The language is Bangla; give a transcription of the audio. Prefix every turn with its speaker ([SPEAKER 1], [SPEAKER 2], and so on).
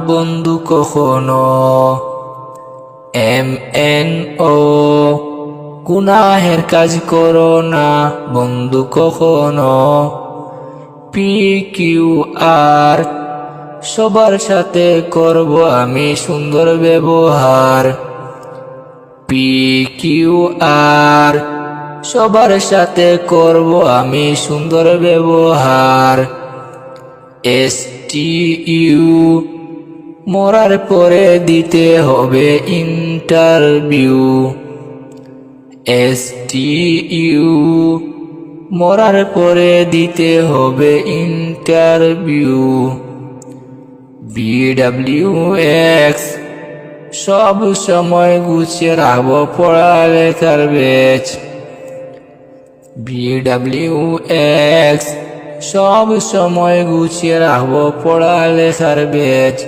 [SPEAKER 1] বন্ধু কখনো। MNO গুনাহের কাজ করো না বন্ধু কখনো। PQR সবার সাথে করব আমি সুন্দর ব্যবহার। PQR সবার সাথে করব আমি সুন্দর ব্যবহার। STU মরার পরে দিতে হবে ইন্টারভিউ। STU মরার পরে দিতে হবে ইন্টারভিউ। BWX সব সময় গুছিয়ে রাখবো পড়ালেখার ব্যাচ। BWX সব সময় গুছিয়ে রাখবো পড়ালেখার ব্যাচ।